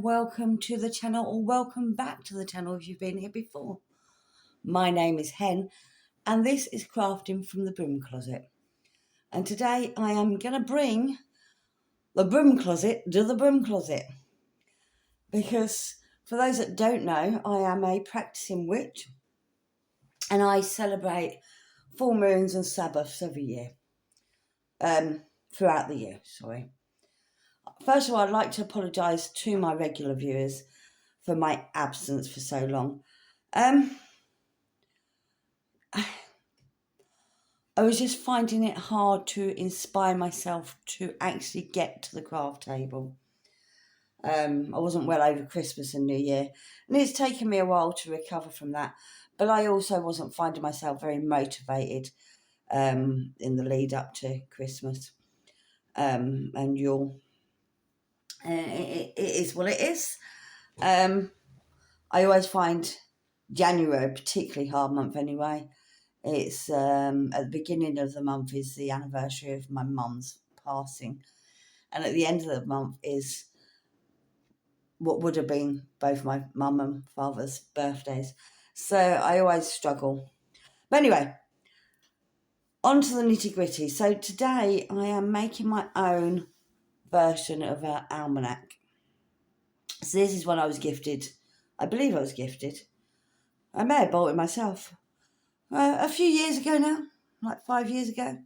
and welcome to the channel, or welcome back to the channel if you've been here before. My name is Hen and this is Crafting from the Broom Closet. And today I am going to bring the broom closet to the broom closet. Because for those that don't know, I am a practicing witch and I celebrate full moons and Sabbaths every year. Throughout the year, sorry. First of all, I'd like to apologise to my regular viewers for my absence for so long. I was just finding it hard to inspire myself to actually get to the craft table. I wasn't well over Christmas and New Year, and it's taken me a while to recover from that. But I also wasn't finding myself very motivated in the lead up to Christmas and Yule. It is what it is. I always find January a particularly hard month anyway. It's at the beginning of the month is the anniversary of my mum's passing, and at the end of the month is what would have been both my mum and father's birthdays. So I always struggle. But anyway, on to the nitty gritty. So today I am making my own version of an almanac. So this is one I was gifted. I believe I was gifted. I may have bought it myself. A few years ago now, like 5 years ago.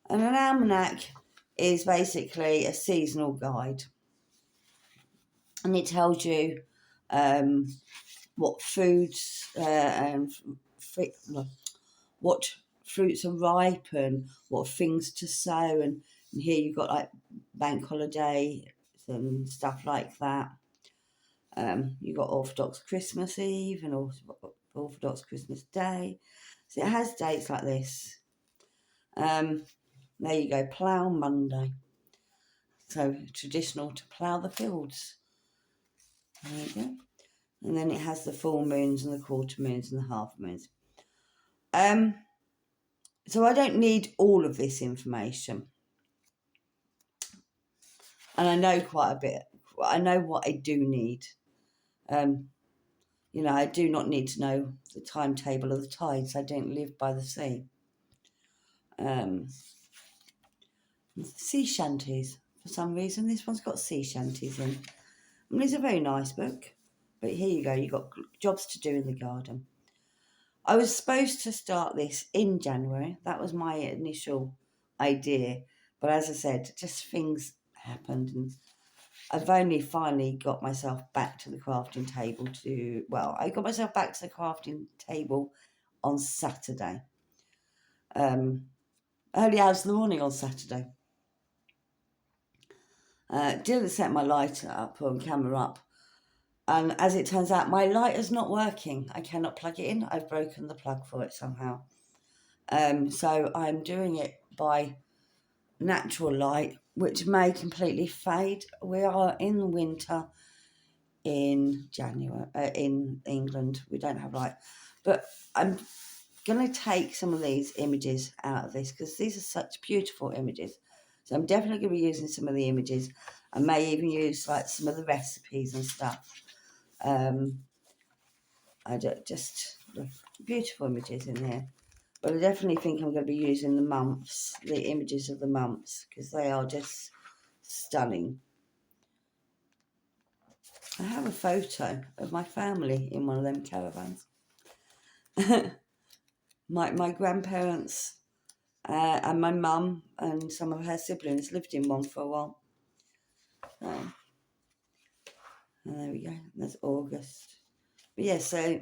And an almanac is basically a seasonal guide. And it tells you what foods what fruits are ripe and what things to sow. And here you've got like bank holiday and stuff like that. You've got Orthodox Christmas Eve and Orthodox Christmas Day. So it has dates like this. There you go, Plough Monday. So traditional to plough the fields. There you go. And then it has the full moons and the quarter moons and the half moons. So I don't need all of this information. And I know quite a bit. I know what I do need. I do not need to know the timetable of the tides. I don't live by the sea. Sea shanties. For some reason, this one's got sea shanties in. I mean, it's a very nice book. But here you go. You've got jobs to do in the garden. I was supposed to start this in January. That was my initial idea. But as I said, just things happened. And I've only finally got myself back to the crafting table I got myself back to the crafting table on Saturday. Early hours of the morning on Saturday. Didn't set my light up or camera up. And as it turns out, my lighter's not working. I cannot plug it in. I've broken the plug for it somehow. So I'm doing it by natural light, which may completely fade. We are in winter in January in England. We don't have light. But I'm going to take some of these images out of this because these are such beautiful images. So I'm definitely going to be using some of the images. I may even use like some of the recipes and stuff. Just beautiful images in here. But I definitely think I'm going to be using the images of the months, because they are just stunning. I have a photo of my family in one of them caravans. my grandparents and my mum and some of her siblings lived in one for a while. And there we go. That's August. But yeah, so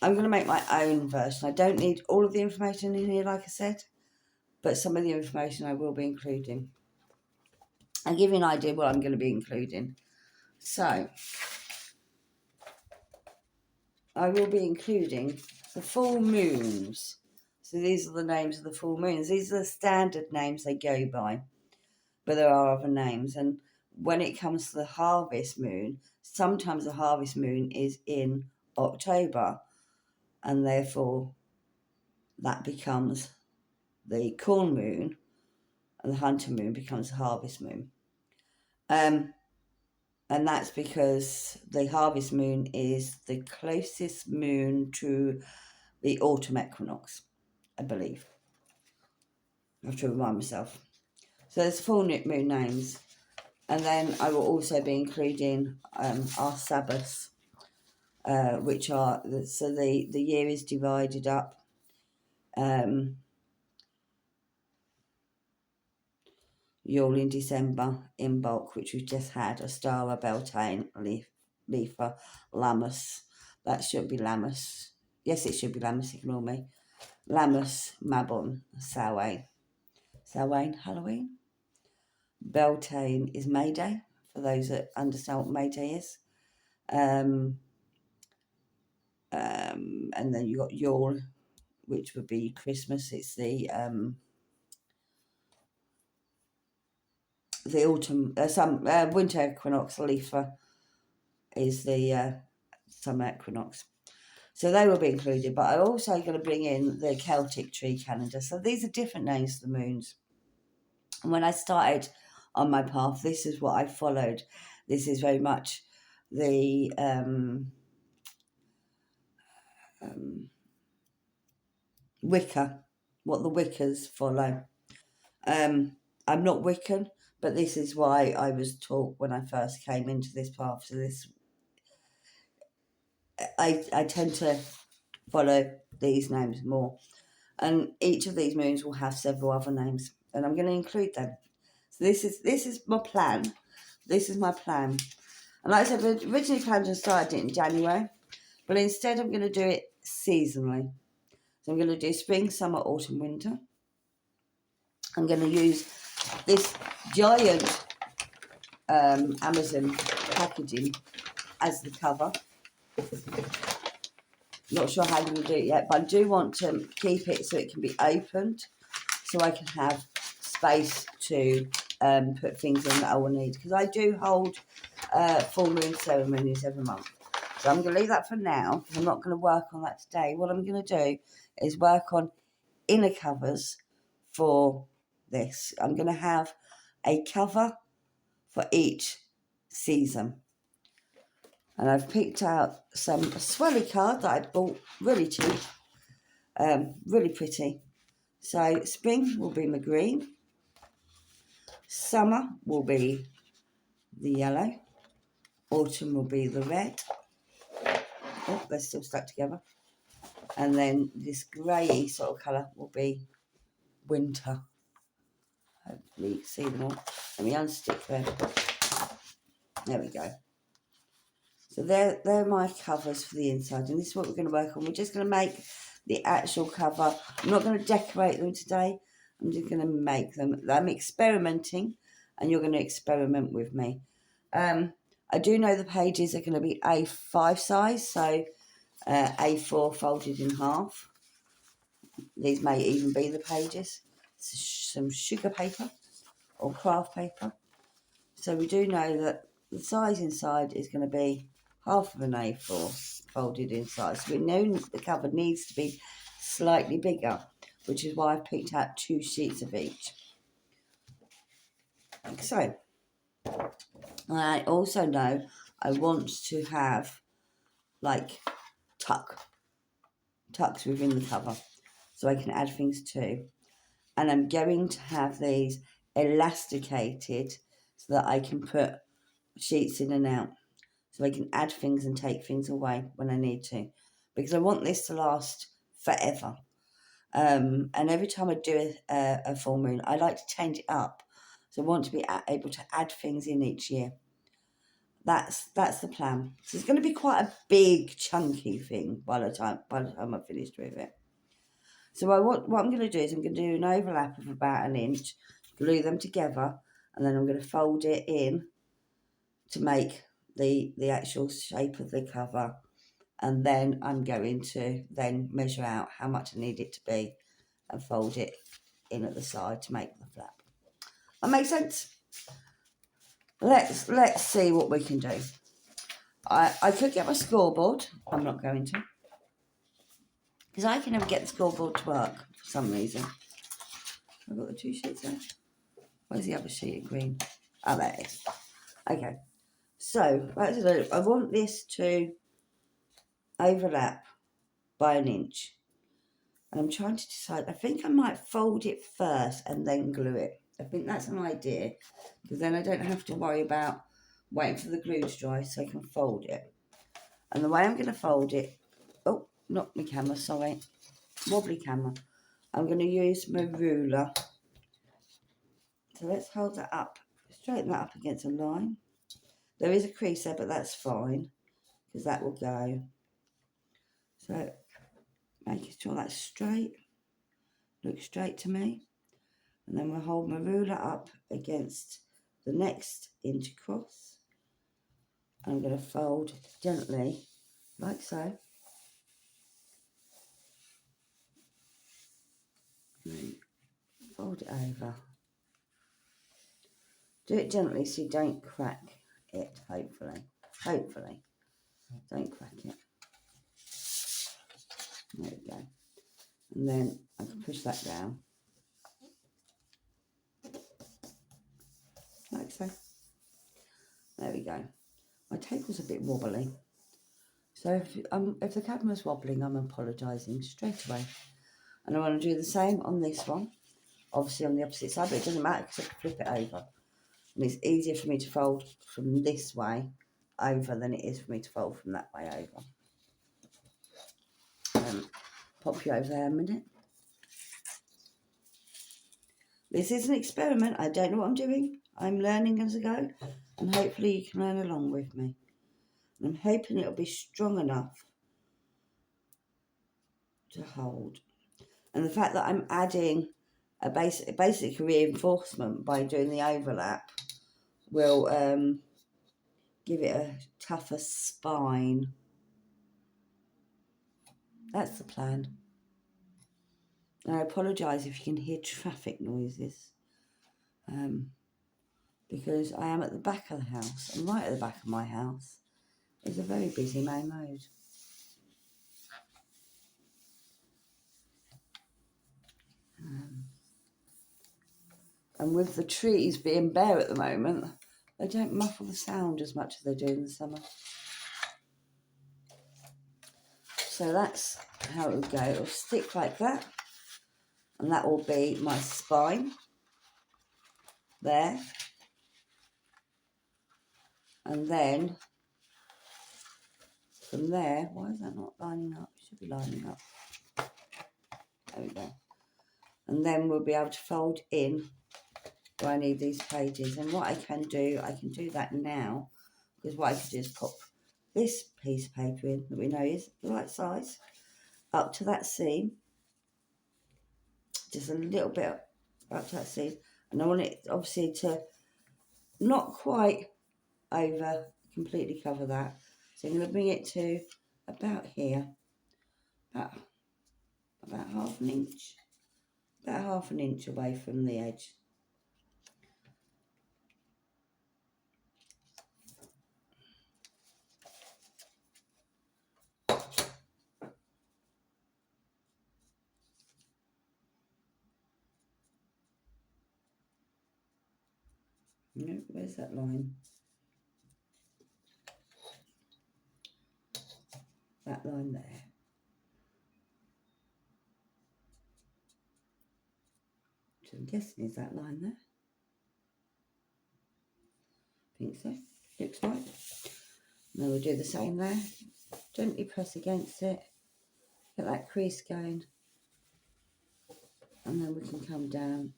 I'm going to make my own version. I don't need all of the information in here, like I said, but some of the information I will be including. I'll give you an idea what I'm going to be including. So, I will be including the full moons. So these are the names of the full moons. These are the standard names they go by, but there are other names. And when it comes to the harvest moon, sometimes the harvest moon is in October, and therefore that becomes the corn moon, and the hunter moon becomes the harvest moon. And that's because the harvest moon is the closest moon to the autumn equinox, I believe. I have to remind myself. So there's 4 moon names. And then I will also be including our Sabbaths, which are, so the year is divided up. Yule in December, in bulk, which we've just had, Astara, Beltane, Lefa, Lammas. That should be Lammas. Yes, it should be Lammas, ignore me. Lammas, Mabon, Samhain. Samhain, Halloween. Beltane is May Day, for those that understand what May Day is. And then you got Yule, which would be Christmas. It's the autumn, winter equinox. Lefa is the summer equinox. So they will be included, but I'm also going to bring in the Celtic tree calendar. So these are different names for the moons. And when I started on my path, this is what I followed. This is very much the Wicca, what the Wiccas follow. I'm not Wiccan, but this is why I was taught when I first came into this path. So this, I tend to follow these names more. And each of these moons will have several other names, and I'm going to include them. So this is my plan. This is my plan. And like I said, we originally planned to start it in January, but instead I'm going to do it seasonally. So I'm going to do spring, summer, autumn, winter. I'm going to use this giant Amazon packaging as the cover. Not sure how I'm going to do it yet, but I do want to keep it so it can be opened, so I can have space to put things in that I will need. Because I do hold full moon ceremonies every month. So I'm going to leave that for now. I'm not going to work on that today. What I'm going to do is work on inner covers for this. I'm going to have a cover for each season. And I've picked out some swelly card that I bought really cheap, really pretty. So spring will be my green, summer will be the yellow, autumn will be the red. Oh, they're still stuck together. And then this grey sort of colour will be winter. Hopefully you can see them all. Let me unstick them. There we go. So they're my covers for the inside, and this is what we're going to work on. We're just going to make the actual cover. I'm not going to decorate them today. I'm just going to make them. I'm experimenting, and you're going to experiment with me. I do know the pages are going to be A5 size, so A4 folded in half. These may even be the pages. Some sugar paper or craft paper. So we do know that the size inside is going to be half of an A4 folded inside. So we know the cover needs to be slightly bigger, which is why I've picked out 2 sheets of each. Like so. I also know I want to have like tucks within the cover, so I can add things too. And I'm going to have these elasticated so that I can put sheets in and out, so I can add things and take things away when I need to, because I want this to last forever. And every time I do a full moon, I like to change it up, so I want to be able to add things in each year. That's the plan. So it's going to be quite a big, chunky thing by the time I've finished with it. So what I'm going to do is I'm going to do an overlap of about 1 inch, glue them together, and then I'm going to fold it in to make the actual shape of the cover. And then I'm going to then measure out how much I need it to be and fold it in at the side to make the flap. That makes sense? Let's see what we can do. I could get my scoreboard. I'm not going to, because I can never get the scoreboard to work for some reason. I've got the 2 sheets there. Where's the other sheet of green? Oh, there it is. Okay. So I want this to overlap by an inch. And I'm trying to decide, I think I might fold it first and then glue it. I think that's an idea, because then I don't have to worry about waiting for the glue to dry, so I can fold it. And the way I'm going to fold it, oh, not my camera, sorry, wobbly camera. I'm going to use my ruler. So let's hold that up, straighten that up against a line. There is a crease there, but that's fine, because that will go. So making sure that's straight, looks straight to me. And then we'll hold my ruler up against the next inch across. I'm going to fold gently, like so. And fold it over. Do it gently so you don't crack it, hopefully. Hopefully. Don't crack it. There we go. And then I can push that down. Like so. There we go. My table's a bit wobbly. So if the camera's wobbling, I'm apologising straight away. And I want to do the same on this one. Obviously on the opposite side, but it doesn't matter because I can flip it over. And it's easier for me to fold from this way over than it is for me to fold from that way over. Pop you over there a minute. This is an experiment. I don't know what I'm doing. I'm learning as I go. And hopefully you can learn along with me. And I'm hoping it'll be strong enough to hold. And the fact that I'm adding a basic reinforcement by doing the overlap will give it a tougher spine. That's the plan. And I apologise if you can hear traffic noises, because I am at the back of the house, and right at the back of my house is a very busy main road. And with the trees being bare at the moment, they don't muffle the sound as much as they do in the summer. So that's how it will go. It'll stick like that, and that will be my spine there. And then from there, why is that not lining up? It should be lining up. There we go. And then we'll be able to fold in where I need these pages. And what I can do that now, because what I could do is pop this piece of paper in that we know is the right size up to that seam, just a little bit up to that seam. And I want it obviously to not quite over completely cover that. So I'm going to bring it to about here, about half an inch, about half an inch away from the edge. No, where's that line? That line there. So I'm guessing is that line there? I think so. Looks right. Now we'll do the same there. Gently press against it. Get that crease going. And then we can come down.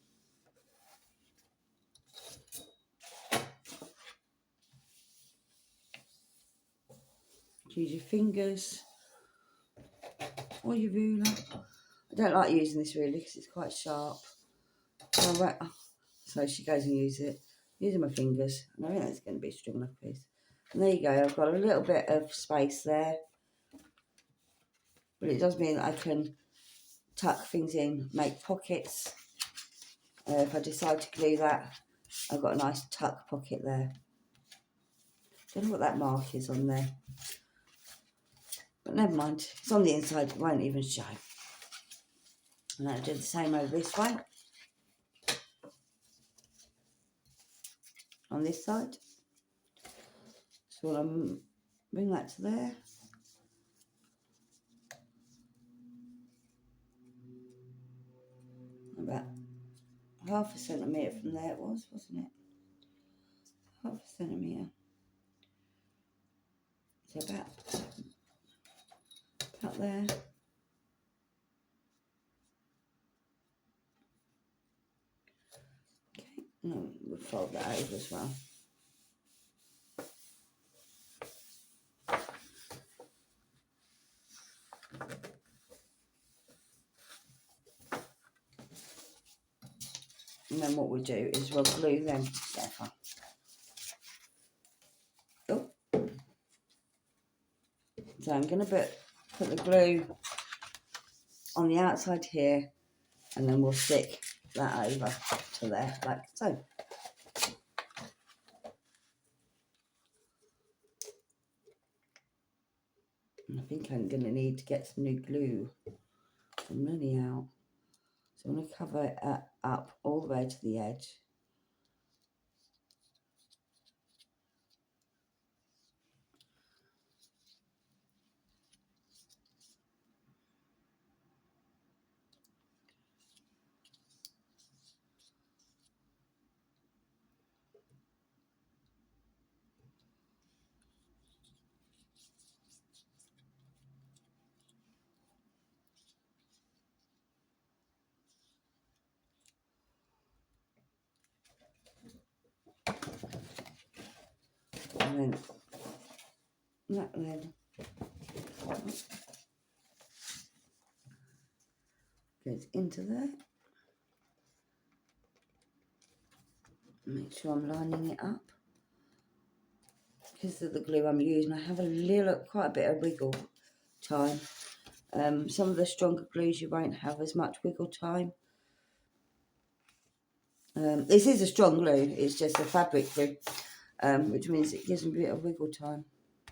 Use your fingers or your ruler. I don't like using this really because it's quite sharp. So she goes and uses it. Using my fingers. And I think that's going to be a strong enough piece. And there you go. I've got a little bit of space there. But it does mean that I can tuck things in, make pockets. If I decide to glue that, I've got a nice tuck pocket there. Don't know what that mark is on there. But never mind. It's on the inside. It won't even show. And I'll do the same over this way. On this side. So I'll bring that to there. About half a centimetre from there it was, wasn't it? Half a centimetre. So about there. Okay, and we'll fold that over as well. And then what we'll do is we'll glue them together. Oh. So I'm going to put the glue on the outside here, and then we'll stick that over to there, like so. And I think I'm going to need to get some new glue. I'm running out. So I'm going to cover it up all the way to the edge. And then that then goes into there. Make sure I'm lining it up. Because of the glue I'm using, I have quite a bit of wiggle time. Some of the stronger glues you won't have as much wiggle time. This is a strong glue, it's just a fabric glue, which means it gives me a bit of wiggle time.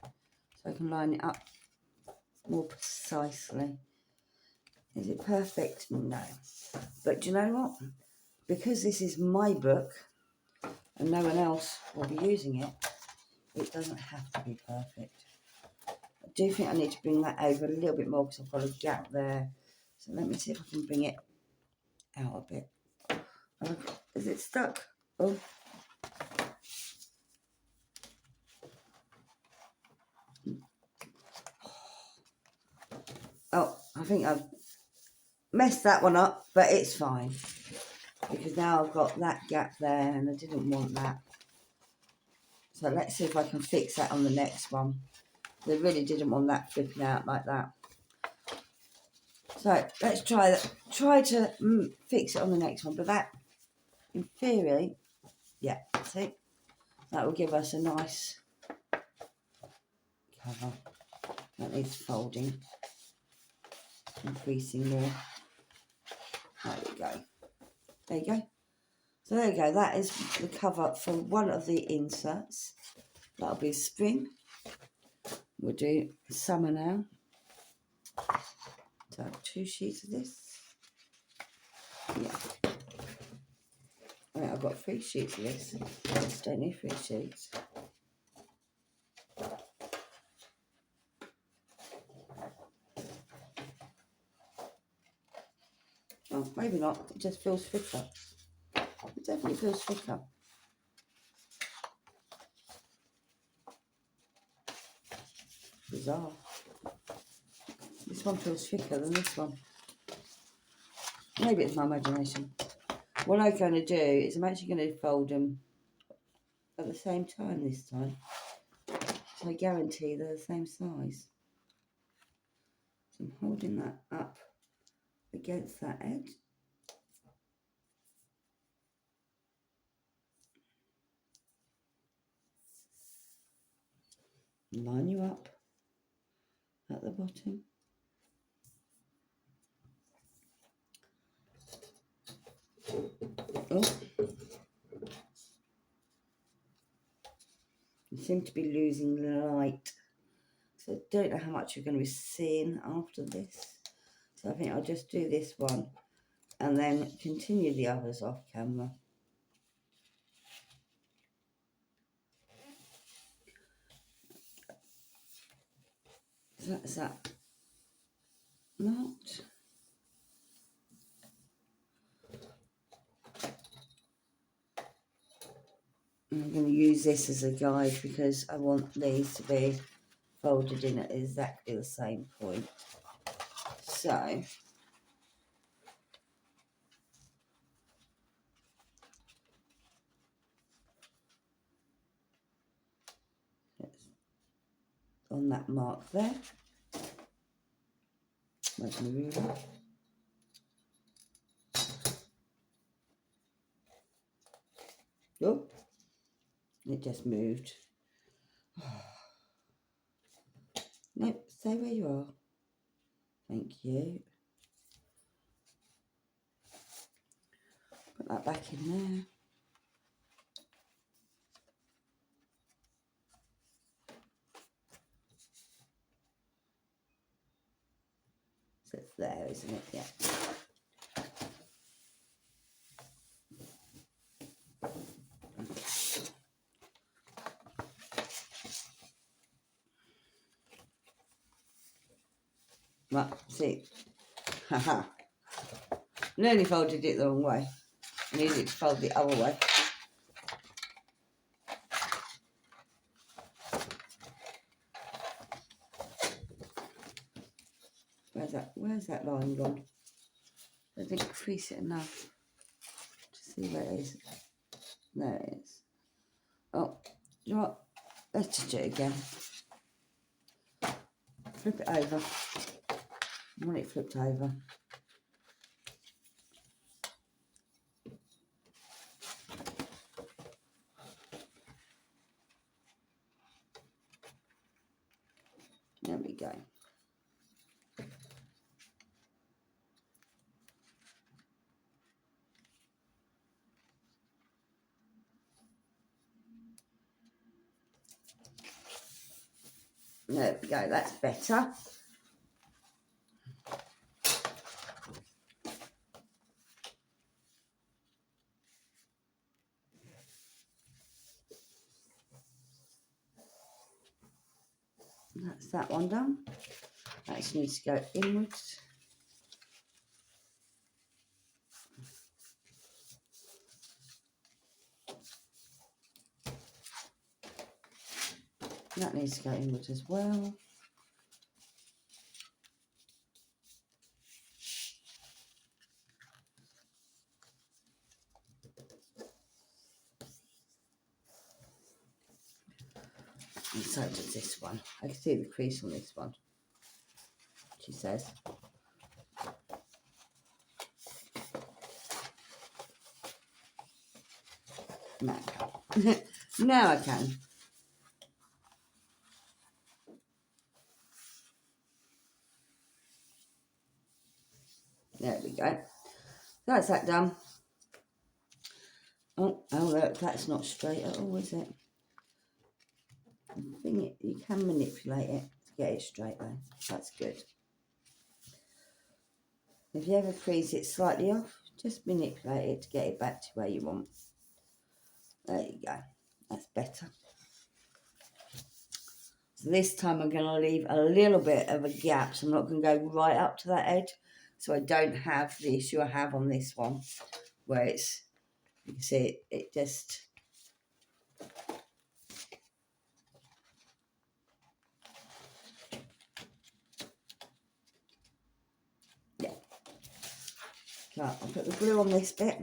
So I can line it up more precisely. Is it perfect? No. But do you know what? Because this is my book and no one else will be using it, it doesn't have to be perfect. I do think I need to bring that over a little bit more because I've got a gap there. So let me see if I can bring it out a bit. Is it stuck? Oh. Oh, I think I've messed that one up, but it's fine. Because now I've got that gap there and I didn't want that. So let's see if I can fix that on the next one. I really didn't want that flipping out like that. So let's try that. Try to fix it on the next one. But that, in theory, yeah, see, that will give us a nice cover. That needs folding, increasing more. There we go. There you go. So there you go. That is the cover for one of the inserts. That'll be spring. We'll do summer now. So I have 2 sheets of this. Yeah. Right, I've got 3 sheets of this. Don't need 3 sheets. Oh, maybe not. It just feels thicker. It definitely feels thicker. Bizarre. This one feels thicker than this one. Maybe it's my imagination. What I'm going to do is I'm actually going to fold them at the same time this time. So I guarantee they're the same size. So I'm holding that up against that edge. Line you up at the bottom. Oh. You seem to be losing light. So I don't know how much you're going to be seeing after this. So I think I'll just do this one and then continue the others off camera. Is that not? I'm going to use this as a guide because I want these to be folded in at exactly the same point. So on that mark there. Where's my ruler? Oh, it just moved. Nope, stay where you are. Thank you. Put that back in there. So it's there, isn't it? Yeah. Right, see. Haha. Nearly folded it the wrong way. I needed it to fold the other way. Where's that line gone? I didn't crease it enough to see where it is. There it is. Oh, you know what? Let's just do it again. Flip it over. I want it flipped over. There we go. There we go, that's better. That's that one done. That just needs to go inwards. That needs to go inwards as well. And so does this one. I can see the crease on this one, she says. Now I can. Now I can. There we go. That's that done. Oh look, that's not straight at all, is it? You can manipulate it to get it straight though. That's good. If you ever crease it slightly off, just manipulate it to get it back to where you want. There you go. That's better. So this time I'm going to leave a little bit of a gap. So I'm not going to go right up to that edge. So I don't have the issue I have on this one. Where it's, you can see it just... Yeah. So I'll put the glue on this bit.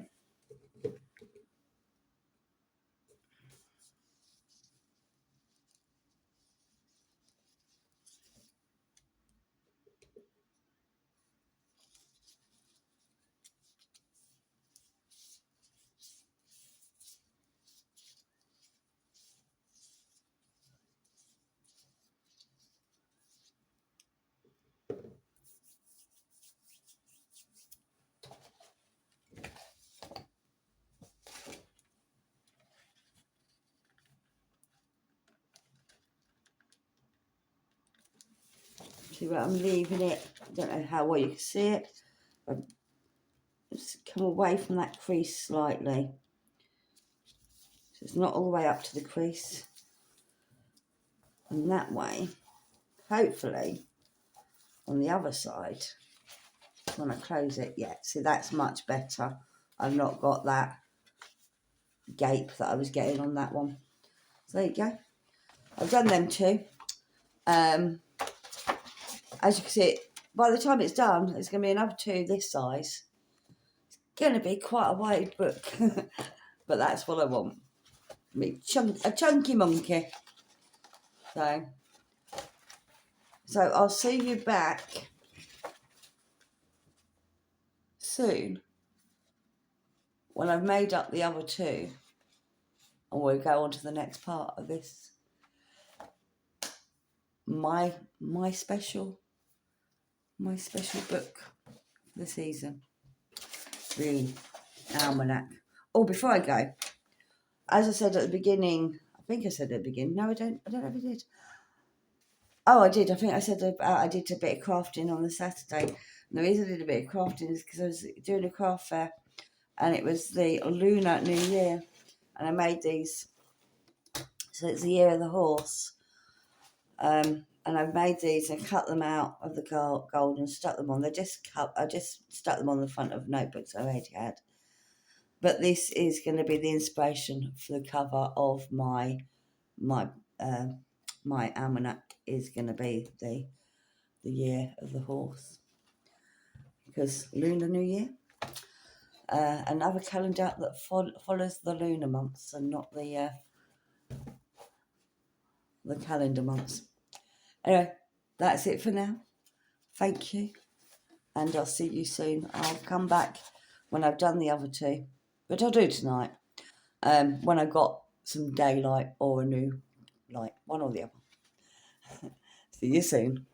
See where I'm leaving it. I don't know how well you can see it. But just come away from that crease slightly. So it's not all the way up to the crease. And that way, hopefully, on the other side, when I close it, yeah, see, that's much better. I've not got that gape that I was getting on that one. So there you go. I've done them two. As you can see, by the time it's done, there's going to be another two this size. It's going to be quite a wide book. But that's what I want. A chunky monkey. So I'll see you back soon when I've made up the other two, and we'll go on to the next part of this. My special book for the season, the Almanac. Oh, before I go, as I said at the beginning, I think I said at the beginning. No, I don't know if I did. Oh, I did. I think I said I did a bit of crafting on the Saturday. And the reason I did a bit of crafting is because I was doing a craft fair, and it was the Lunar New Year, and I made these. So it's the year of the horse. And I've made these and cut them out of the gold and stuck them on. I just stuck them on the front of notebooks I already had. But this is going to be the inspiration for the cover of my almanac. Is going to be the year of the horse, because Lunar New Year. Another calendar that follows the lunar months and not the calendar months. Anyway, that's it for now. Thank you, and I'll see you soon. I'll come back when I've done the other two, but I'll do tonight, when I've got some daylight or a new light, one or the other. See you soon.